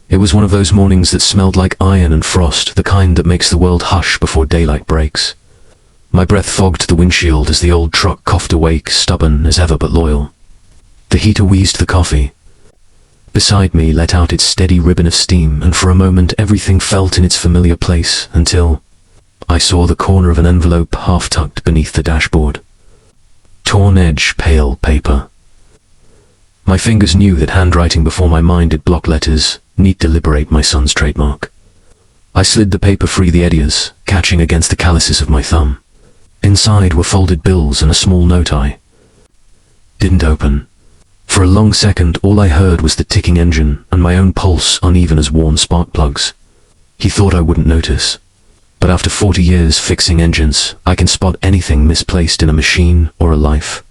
It was one of those mornings that smelled like iron and frost, the kind that makes the world hush before daylight breaks. My breath fogged the windshield as the old truck coughed awake, stubborn as ever but loyal. The heater wheezed the coffee. Beside me let out its steady ribbon of steam, and for a moment everything felt in its familiar place, until I saw the corner of an envelope half tucked beneath the dashboard. Torn edge, pale paper. My fingers knew that handwriting before my mind did block letters, neat deliberate, my son's trademark. I slid the paper free the edges, catching against the calluses of my thumb. Inside were folded bills and a small note I didn't open. For a long second all I heard was the ticking engine and my own pulse uneven as worn spark plugs. He thought I wouldn't notice. But after 40 years fixing engines, I can spot anything misplaced in a machine or a life.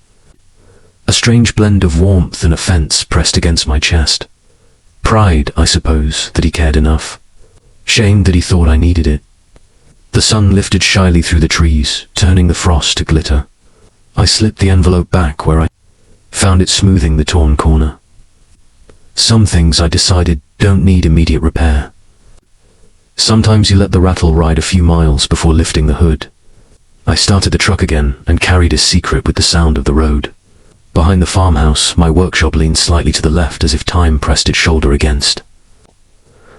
A strange blend of warmth and offense pressed against my chest. Pride, I suppose, that he cared enough. Shame that he thought I needed it. The sun lifted shyly through the trees, turning the frost to glitter. I slipped the envelope back where I found it, smoothing the torn corner. Some things, I decided, don't need immediate repair. Sometimes you let the rattle ride a few miles before lifting the hood. I started the truck again and carried his secret with the sound of the road. Behind the farmhouse, my workshop leaned slightly to the left as if time pressed its shoulder against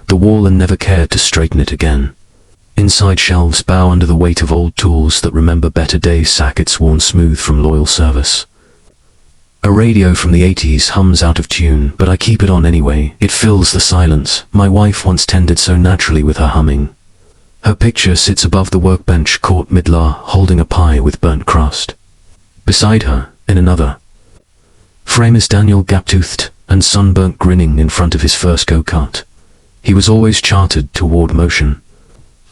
the wall and never cared to straighten it again. Inside shelves bow under the weight of old tools that remember better days, sockets worn smooth from loyal service. A radio from the 80s hums out of tune, but I keep it on anyway. It fills the silence my wife once tended so naturally with her humming. Her picture sits above the workbench, caught mid-lar, holding a pie with burnt crust. Beside her, in another frame, is Daniel, gap-toothed and sunburnt, grinning in front of his first go-kart. He was always chartered toward motion.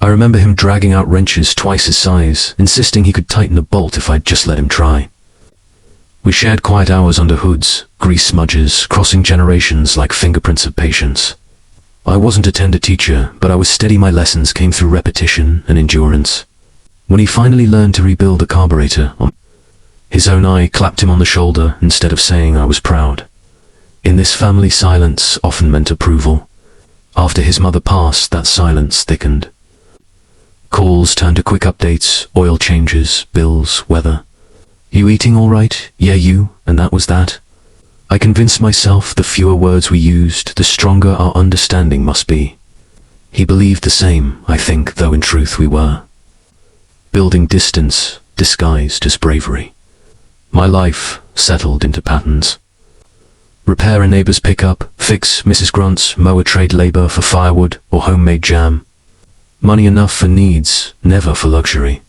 I remember him dragging out wrenches twice his size, insisting he could tighten a bolt if I'd just let him try. We shared quiet hours under hoods, grease smudges, crossing generations like fingerprints of patience. I wasn't a tender teacher, but I was steady. My lessons came through repetition and endurance. When he finally learned to rebuild a carburetor, his own eye clapped him on the shoulder instead of saying I was proud. In this family, silence often meant approval. After his mother passed, that silence thickened. Calls turned to quick updates, oil changes, bills, weather. You eating all right? Yeah, you, and that was that. I convinced myself the fewer words we used, the stronger our understanding must be. He believed the same, I think, though in truth we were building distance disguised as bravery. My life settled into patterns. Repair a neighbor's pickup, fix Mrs. Grunt's mower, trade labor for firewood or homemade jam. Money enough for needs, never for luxury.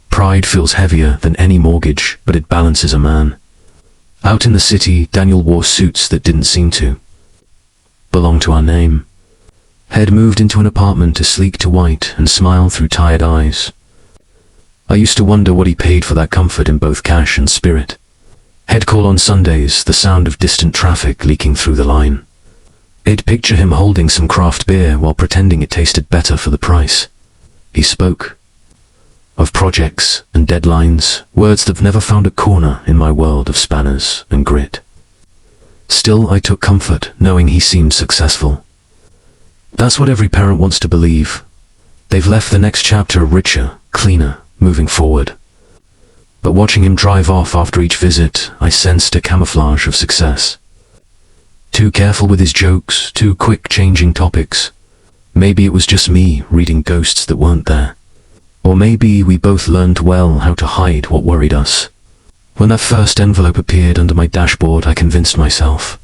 Pride feels heavier than any mortgage, but it balances a man. Out in the city, Daniel wore suits that didn't seem to belong to our name. Head moved into an apartment, to sleek to white, and smile through tired eyes. I used to wonder what he paid for that comfort in both cash and spirit. Head call on Sundays, the sound of distant traffic leaking through the line. I'd picture him holding some craft beer while pretending it tasted better for the price. He spoke of projects and deadlines, words that've never found a corner in my world of spanners and grit. Still, I took comfort knowing he seemed successful. That's what every parent wants to believe. They've left the next chapter richer, cleaner, moving forward. But watching him drive off after each visit, I sensed a camouflage of success. Too careful with his jokes, too quick changing topics. Maybe it was just me reading ghosts that weren't there. Or maybe we both learned well how to hide what worried us. When that first envelope appeared under my dashboard, I convinced myself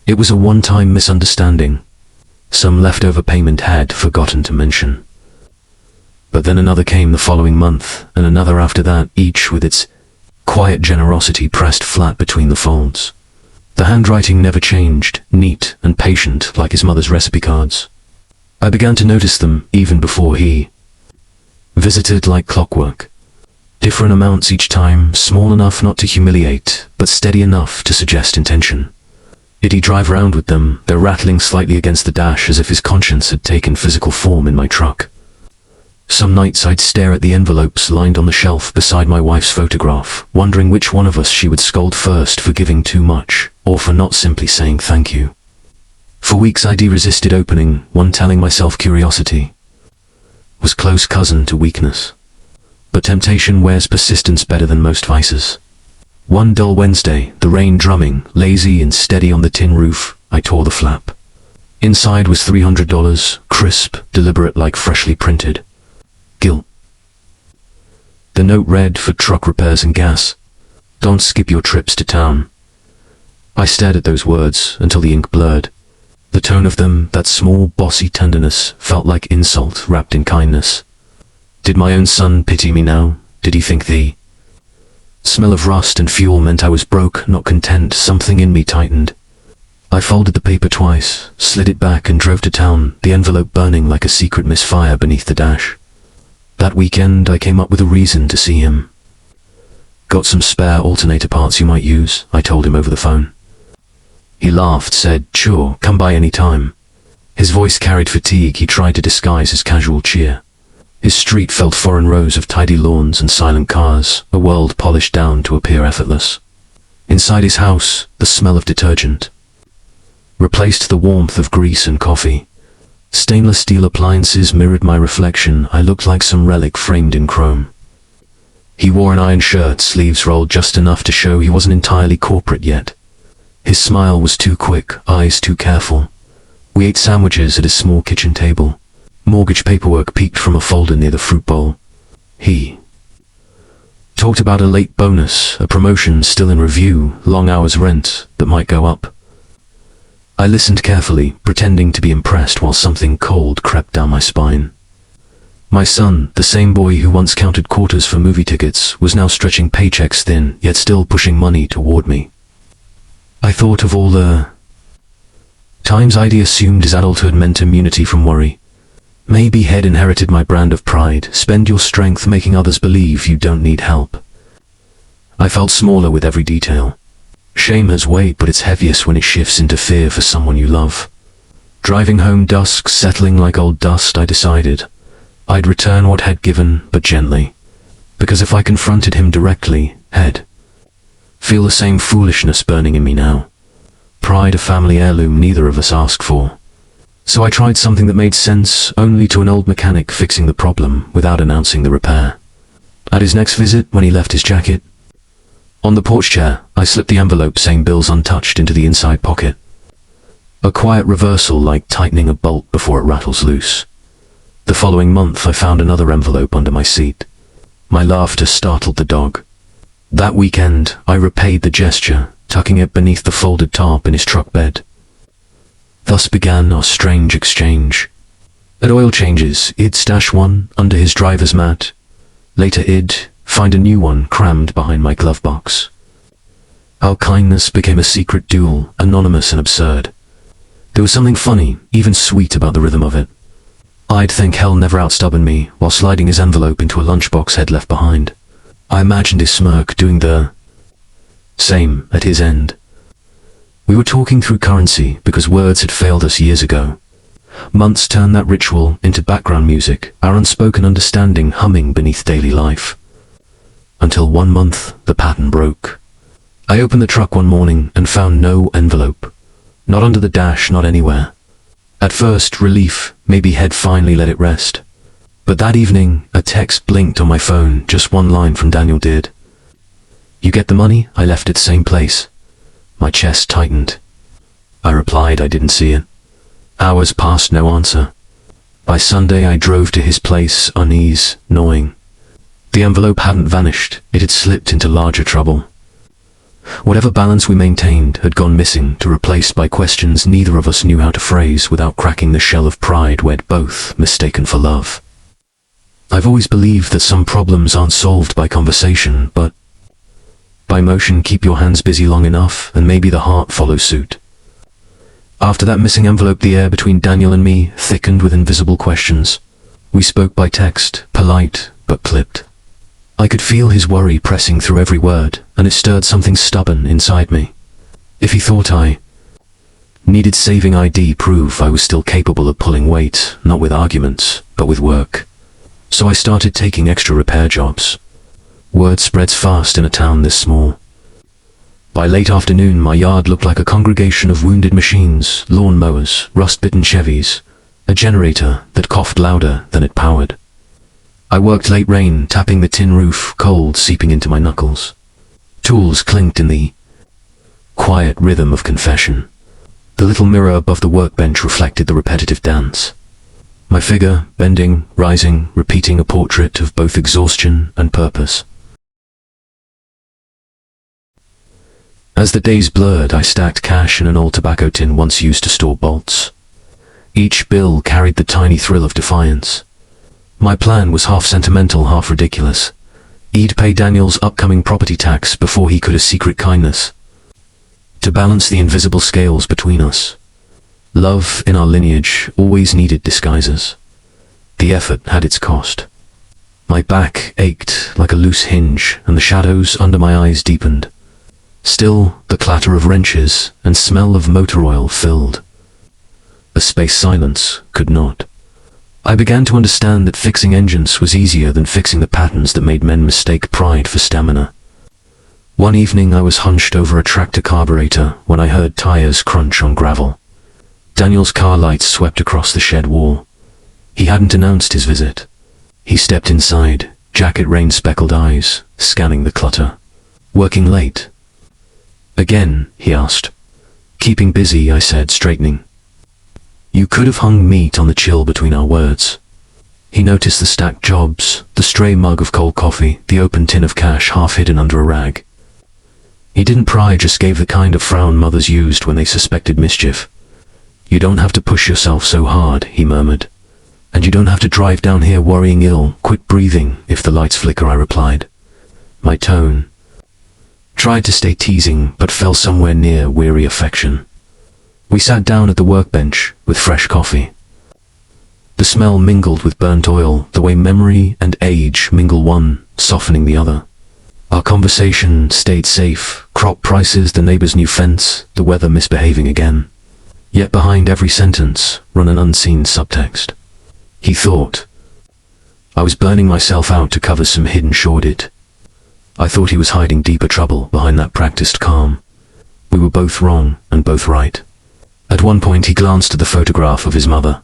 it was a one-time misunderstanding. Some leftover payment had forgotten to mention. But then another came the following month, and another after that, each with its quiet generosity pressed flat between the folds. The handwriting never changed, neat and patient like his mother's recipe cards. I began to notice them even before he visited, like clockwork. Different amounts each time, small enough not to humiliate, but steady enough to suggest intention. Did he drive around with them, their rattling slightly against the dash as if his conscience had taken physical form in my truck. Some nights I'd stare at the envelopes lined on the shelf beside my wife's photograph, wondering which one of us she would scold first for giving too much, or for not simply saying thank you. For weeks I'd resisted opening one, telling myself curiosity was close cousin to weakness. But temptation wears persistence better than most vices. One dull Wednesday, the rain drumming, lazy and steady on the tin roof, I tore the flap. Inside was $300, crisp, deliberate, like freshly printed. Guilt. The note read, for truck repairs and gas. Don't skip your trips to town. I stared at those words until the ink blurred. The tone of them, that small, bossy tenderness, felt like insult wrapped in kindness. Did my own son pity me now? Did he think the smell of rust and fuel meant I was broke, not content? Something in me tightened. I folded the paper twice, slid it back and drove to town, the envelope burning like a secret misfire beneath the dash. That weekend I came up with a reason to see him. Got some spare alternator parts you might use, I told him over the phone. He laughed, said, sure, come by any time. His voice carried fatigue he tried to disguise as casual cheer. His street felt foreign, rows of tidy lawns and silent cars, a world polished down to appear effortless. Inside his house, the smell of detergent replaced the warmth of grease and coffee. Stainless steel appliances mirrored my reflection. I looked like some relic framed in chrome. He wore an iron shirt, sleeves rolled just enough to show he wasn't entirely corporate yet. His smile was too quick, eyes too careful. We ate sandwiches at his small kitchen table. Mortgage paperwork peeked from a folder near the fruit bowl. He talked about a late bonus, a promotion still in review, long hours rent that might go up. I listened carefully, pretending to be impressed while something cold crept down my spine. My son, the same boy who once counted quarters for movie tickets, was now stretching paychecks thin, yet still pushing money toward me. I thought of all the times I'd assumed his adulthood meant immunity from worry. Maybe he'd inherited my brand of pride, spend your strength making others believe you don't need help. I felt smaller with every detail. Shame has weight, but it's heaviest when it shifts into fear for someone you love. Driving home dusk, settling like old dust, I decided I'd return what had given, but gently. Because if I confronted him directly, he'd feel the same foolishness burning in me now. Pride, a family heirloom neither of us asked for. So I tried something that made sense only to an old mechanic, fixing the problem without announcing the repair. At his next visit, when he left his jacket on the porch chair, I slipped the envelope, same bills untouched, into the inside pocket. A quiet reversal, like tightening a bolt before it rattles loose. The following month I found another envelope under my seat. My laughter startled the dog. That weekend I repaid the gesture, tucking it beneath the folded tarp in his truck bed. Thus began our strange exchange. At oil changes, he'd stash one under his driver's mat. Later he'd find a new one crammed behind my glove box. Our kindness became a secret duel, anonymous and absurd. There was something funny, even sweet, about the rhythm of it. I'd thank hell never outstubborn me while sliding his envelope into a lunchbox he'd left behind. I imagined his smirk doing the same at his end. We were talking through currency because words had failed us years ago. Months turned that ritual into background music, our unspoken understanding humming beneath daily life. Until one month, the pattern broke. I opened the truck one morning and found no envelope. Not under the dash, not anywhere. At first, relief, maybe he'd finally let it rest. But that evening, a text blinked on my phone, just one line from Daniel did. You get the money? I left it same place. My chest tightened. I replied I didn't see it. Hours passed, no answer. By Sunday I drove to his place, unease, gnawing. The envelope hadn't vanished, it had slipped into larger trouble. Whatever balance we maintained had gone missing, to replaced by questions neither of us knew how to phrase without cracking the shell of pride we'd both mistaken for love. I've always believed that some problems aren't solved by conversation, but by motion. Keep your hands busy long enough, and maybe the heart follows suit. After that missing envelope, the air between Daniel and me thickened with invisible questions. We spoke by text, polite but clipped. I could feel his worry pressing through every word, and it stirred something stubborn inside me. If he thought I needed saving, I'd prove I was still capable of pulling weight, not with arguments, but with work. So I started taking extra repair jobs. Word spreads fast in a town this small. By late afternoon, my yard looked like a congregation of wounded machines, lawn mowers, rust-bitten Chevys, a generator that coughed louder than it powered. I worked late rain, tapping the tin roof, cold seeping into my knuckles. Tools clinked in the quiet rhythm of confession. The little mirror above the workbench reflected the repetitive dance. My figure, bending, rising, repeating a portrait of both exhaustion and purpose. As the days blurred, I stacked cash in an old tobacco tin once used to store bolts. Each bill carried the tiny thrill of defiance. My plan was half sentimental, half ridiculous. He'd pay Daniel's upcoming property tax before he could a secret kindness. To balance the invisible scales between us. Love in our lineage always needed disguises. The effort had its cost. My back ached like a loose hinge, and the shadows under my eyes deepened. Still, the clatter of wrenches and smell of motor oil filled. A space silence could not. I began to understand that fixing engines was easier than fixing the patterns that made men mistake pride for stamina. One evening I was hunched over a tractor carburetor when I heard tires crunch on gravel. Daniel's car lights swept across the shed wall. He hadn't announced his visit. He stepped inside, jacket rain-speckled eyes, scanning the clutter. Working late? Again, he asked. Keeping busy, I said, straightening. You could have hung meat on the chill between our words. He noticed the stacked jobs, the stray mug of cold coffee, the open tin of cash half hidden under a rag. He didn't pry, just gave the kind of frown mothers used when they suspected mischief. You don't have to push yourself so hard, he murmured. And you don't have to drive down here worrying ill. Quit breathing if the lights flicker, I replied. My tone tried to stay teasing, but fell somewhere near weary affection. We sat down at the workbench with fresh coffee. The smell mingled with burnt oil, the way memory and age mingle, one softening the other. Our conversation stayed safe. Crop prices, the neighbor's new fence, the weather misbehaving again. Yet behind every sentence ran an unseen subtext. He thought I was burning myself out to cover some hidden shortage. I thought he was hiding deeper trouble behind that practiced calm. We were both wrong and both right. At one point he glanced at the photograph of his mother.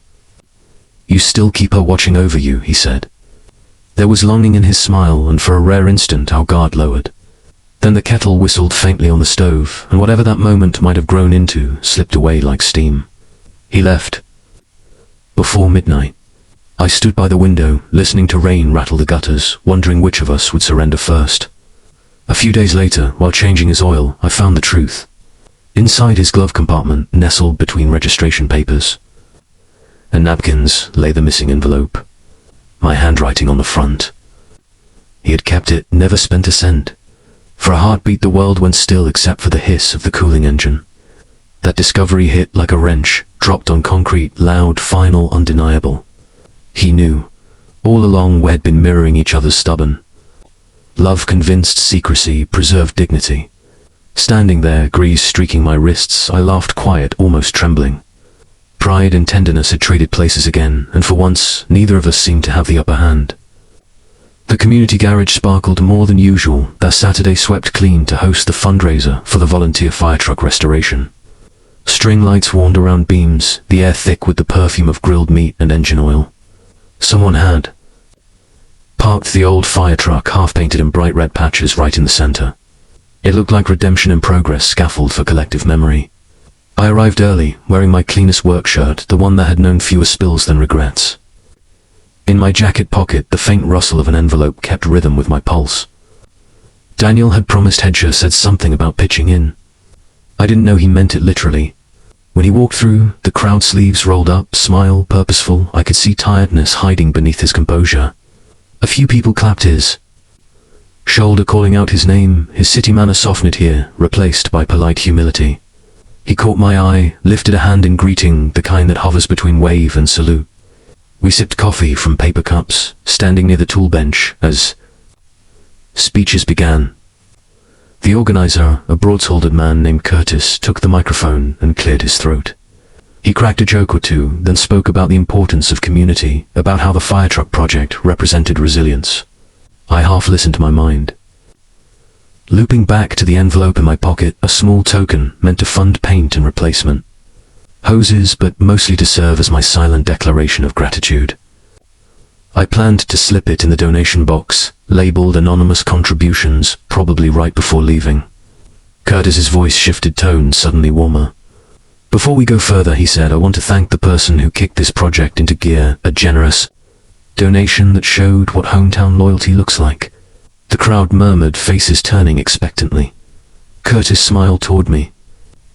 You still keep her watching over you, he said. There was longing in his smile, and for a rare instant our guard lowered. Then the kettle whistled faintly on the stove, and whatever that moment might have grown into slipped away like steam. He left. Before midnight. I stood by the window, listening to rain rattle the gutters, wondering which of us would surrender first. A few days later, while changing his oil, I found the truth. Inside his glove compartment, nestled between registration papers and napkins, lay the missing envelope. My handwriting on the front. He had kept it, never spent a cent. For a heartbeat the world went still except for the hiss of the cooling engine. That discovery hit like a wrench, dropped on concrete, loud, final, undeniable. He knew. All along we had been mirroring each other's stubborn. Love convinced secrecy, preserved dignity. Standing there, grease streaking my wrists, I laughed quiet, almost trembling. Pride and tenderness had traded places again, and for once, neither of us seemed to have the upper hand. The community garage sparkled more than usual, that Saturday swept clean to host the fundraiser for the volunteer fire truck restoration. String lights warmed around beams, the air thick with the perfume of grilled meat and engine oil. Someone had parked the old fire truck, half-painted in bright red patches, right in the center. It looked like redemption in progress, scaffold for collective memory. I arrived early, wearing my cleanest work shirt, the one that had known fewer spills than regrets. In my jacket pocket, the faint rustle of an envelope kept rhythm with my pulse. Daniel had promised Hedger said something about pitching in. I didn't know he meant it literally. When he walked through, the crowd sleeves rolled up, smile purposeful, I could see tiredness hiding beneath his composure. A few people clapped his shoulder, calling out his name, his city manner softened here, replaced by polite humility. He caught my eye, lifted a hand in greeting, the kind that hovers between wave and salute. We sipped coffee from paper cups, standing near the tool bench, as speeches began. The organizer, a broad-shouldered man named Curtis, took the microphone and cleared his throat. He cracked a joke or two, then spoke about the importance of community, about how the fire truck project represented resilience. I half listened to my mind. looping back to the envelope in my pocket, a small token meant to fund paint and replacement. Hoses, but mostly to serve as my silent declaration of gratitude. I planned to slip it in the donation box, labeled anonymous contributions, probably right before leaving. Curtis's voice shifted tone, suddenly warmer. Before we go further, he said, I want to thank the person who kicked this project into gear, a generous donation that showed what hometown loyalty looks like. The crowd murmured, faces turning expectantly. Curtis smiled toward me.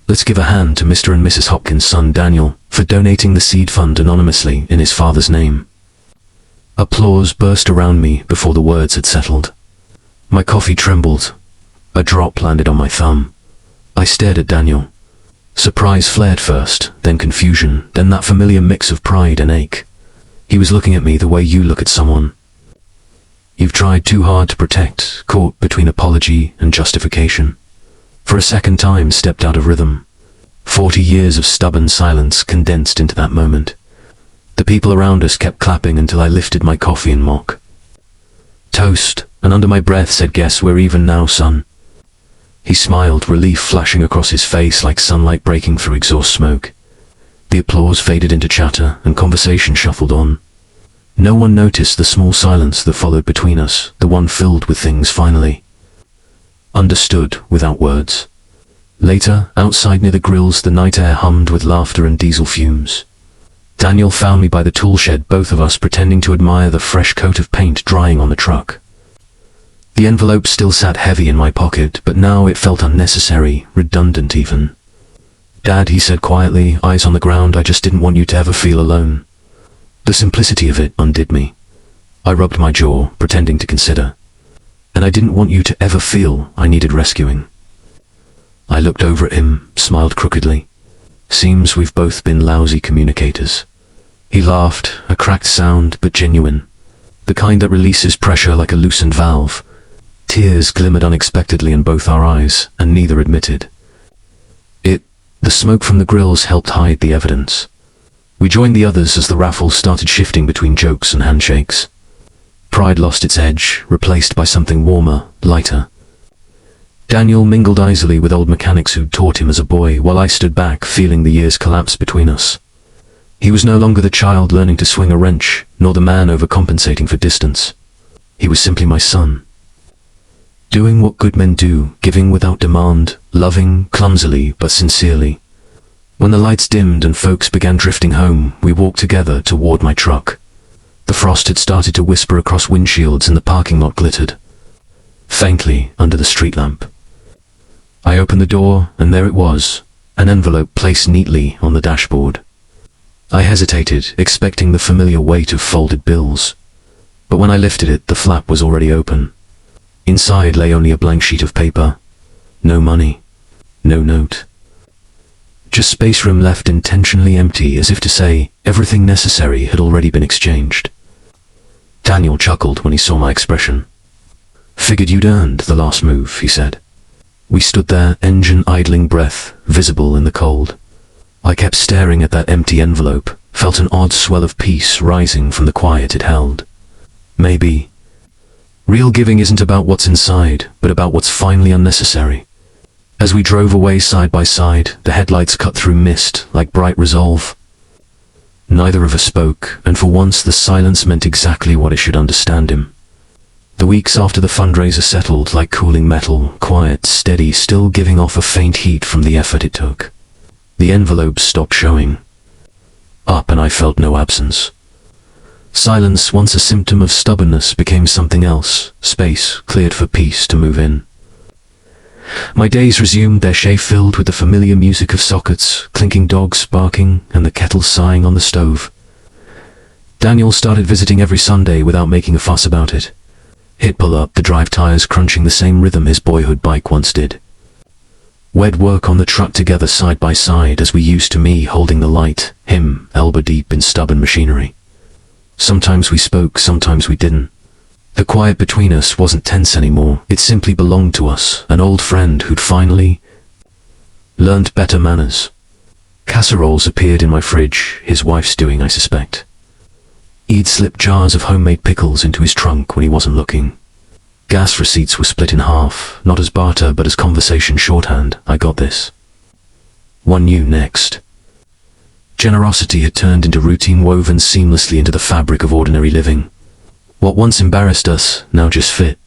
Let's give a hand to Mr. and Mrs. Hopkins' son Daniel for donating the seed fund anonymously in his father's name. Applause burst around me before the words had settled. My coffee trembled. A drop landed on my thumb. I stared at Daniel. Surprise flared first, then confusion, then that familiar mix of pride and ache. He was looking at me the way you look at someone you've tried too hard to protect, caught between apology and justification. For a second time stepped out of rhythm. 40 years of stubborn silence condensed into that moment. The people around us kept clapping until I lifted my coffee in mock toast, and under my breath said, guess we're even now, son. He smiled, relief flashing across his face like sunlight breaking through exhaust smoke. The applause faded into chatter, and conversation shuffled on. No one noticed the small silence that followed between us, the one filled with things finally understood without words. Later, outside near the grills, the night air hummed with laughter and diesel fumes. Daniel found me by the tool shed, both of us pretending to admire the fresh coat of paint drying on the truck. The envelope still sat heavy in my pocket, but now it felt unnecessary, redundant even. Dad, he said quietly, eyes on the ground, I just didn't want you to ever feel alone. The simplicity of it undid me. I rubbed my jaw, pretending to consider. And I didn't want you to ever feel I needed rescuing. I looked over at him, smiled crookedly. Seems we've both been lousy communicators. He laughed, a cracked sound, but genuine. The kind that releases pressure like a loosened valve. Tears glimmered unexpectedly in both our eyes, and neither admitted. The smoke from the grills helped hide the evidence. We joined the others as the raffle started shifting between jokes and handshakes. Pride lost its edge, replaced by something warmer, lighter. Daniel mingled easily with old mechanics who'd taught him as a boy, while I stood back, feeling the years collapse between us. He was no longer the child learning to swing a wrench, nor the man overcompensating for distance. He was simply my son. Doing what good men do, giving without demand, loving clumsily but sincerely. When the lights dimmed and folks began drifting home, we walked together toward my truck. The frost had started to whisper across windshields and the parking lot glittered faintly under the street lamp. I opened the door, and there it was, an envelope placed neatly on the dashboard. I hesitated, expecting the familiar weight of folded bills. But when I lifted it, the flap was already open. Inside lay only a blank sheet of paper. No money. No note. Just space room left intentionally empty, as if to say everything necessary had already been exchanged. Daniel chuckled when he saw my expression. Figured you'd earned the last move, he said. We stood there, engine idling, breath visible in the cold. I kept staring at that empty envelope, felt an odd swell of peace rising from the quiet it held. Maybe real giving isn't about what's inside, but about what's finally unnecessary. As we drove away side by side, the headlights cut through mist like bright resolve. Neither of us spoke, and for once the silence meant exactly what it should understand him. The weeks after the fundraiser settled like cooling metal, quiet, steady, still giving off a faint heat from the effort it took. The envelopes stopped showing up, and I felt no absence. Silence, once a symptom of stubbornness, became something else. Space cleared for peace to move in. My days resumed their shade, filled with the familiar music of sockets, clinking dogs barking, and the kettle sighing on the stove. Daniel started visiting every Sunday without making a fuss about it. He'd pull up, the drive tires crunching the same rhythm his boyhood bike once did. We'd work on the truck together side by side, as we used to, me holding the light, him elbow deep in stubborn machinery. Sometimes we spoke, sometimes we didn't. The quiet between us wasn't tense anymore, it simply belonged to us, an old friend who'd finally learned better manners. Casseroles appeared in my fridge, his wife's doing, I suspect. He'd slip jars of homemade pickles into his trunk when he wasn't looking. Gas receipts were split in half, not as barter but as conversation shorthand. I got this. One knew next. Generosity had turned into routine woven seamlessly into the fabric of ordinary living. What once embarrassed us now just fit.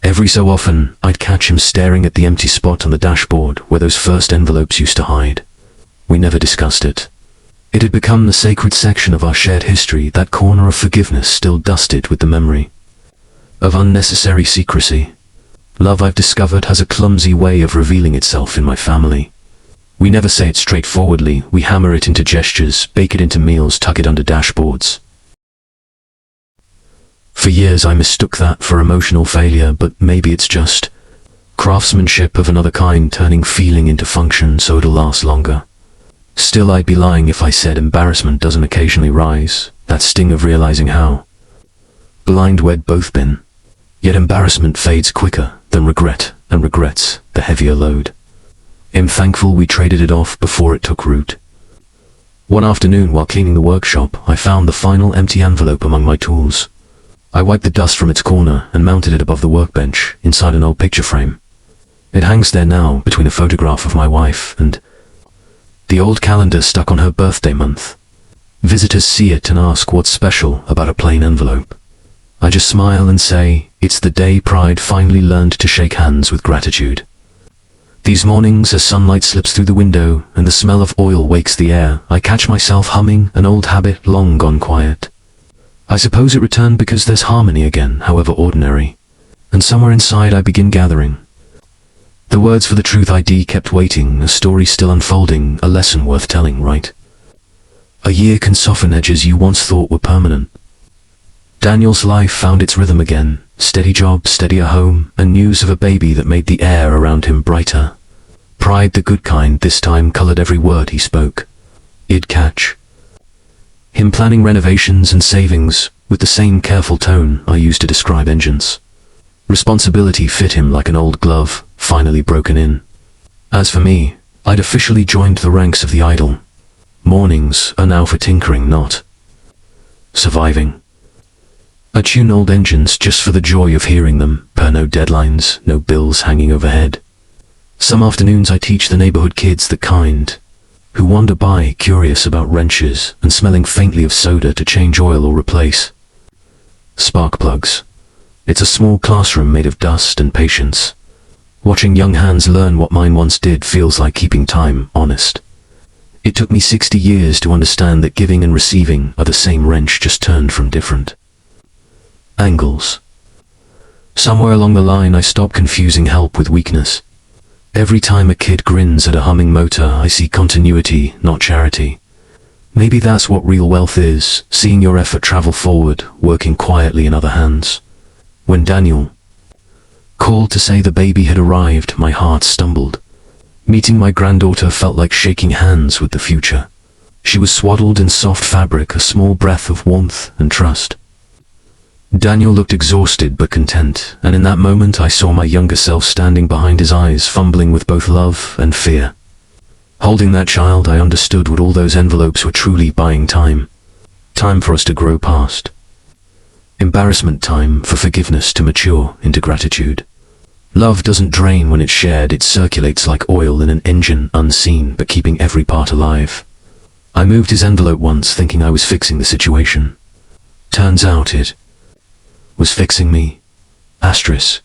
Every so often, I'd catch him staring at the empty spot on the dashboard where those first envelopes used to hide. We never discussed it. It had become the sacred section of our shared history, that corner of forgiveness still dusted with the memory of unnecessary secrecy. Love, I've discovered, has a clumsy way of revealing itself in my family. We never say it straightforwardly, we hammer it into gestures, bake it into meals, tuck it under dashboards. For years I mistook that for emotional failure, but maybe it's just craftsmanship of another kind, turning feeling into function so it'll last longer. Still, I'd be lying if I said embarrassment doesn't occasionally rise, that sting of realizing how blind we'd both been. Yet embarrassment fades quicker than regret, and regret's the heavier load. I'm thankful we traded it off before it took root. One afternoon while cleaning the workshop, I found the final empty envelope among my tools. I wiped the dust from its corner and mounted it above the workbench, inside an old picture frame. It hangs there now, between a photograph of my wife and the old calendar stuck on her birthday month. Visitors see it and ask what's special about a plain envelope. I just smile and say, it's the day pride finally learned to shake hands with gratitude. These mornings, as sunlight slips through the window and the smell of oil wakes the air, I catch myself humming an old habit long gone quiet. I suppose it returned because there's harmony again, however ordinary. And somewhere inside I begin gathering the words for the truth ID kept waiting, a story still unfolding, a lesson worth telling, right? A year can soften edges you once thought were permanent. Daniel's life found its rhythm again, steady job, steadier home, and news of a baby that made the air around him brighter. Pride, the good kind, this time colored every word he spoke. It'd catch him planning renovations and savings with the same careful tone I used to describe engines. Responsibility fit him like an old glove, finally broken in. As for me, I'd officially joined the ranks of the idle. Mornings are now for tinkering, not surviving. I tune old engines just for the joy of hearing them, per no deadlines, no bills hanging overhead. Some afternoons I teach the neighborhood kids the kind, who wander by curious about wrenches and smelling faintly of soda to change oil or replace spark plugs. It's a small classroom made of dust and patience. Watching young hands learn what mine once did feels like keeping time honest. It took me 60 years to understand that giving and receiving are the same wrench, just turned from different angles. Somewhere along the line I stopped confusing help with weakness. Every time a kid grins at a humming motor, I see continuity, not charity. Maybe that's what real wealth is, seeing your effort travel forward, working quietly in other hands. When Daniel called to say the baby had arrived, my heart stumbled. Meeting my granddaughter felt like shaking hands with the future. She was swaddled in soft fabric, a small breath of warmth and trust. Daniel looked exhausted but content, and in that moment I saw my younger self standing behind his eyes, fumbling with both love and fear. Holding that child, I understood what all those envelopes were truly buying time. Time for us to grow past embarrassment, time for forgiveness to mature into gratitude. Love doesn't drain when it's shared, it circulates like oil in an engine, unseen but keeping every part alive. I moved his envelope once thinking I was fixing the situation. Turns out it was fixing me. Asterisk.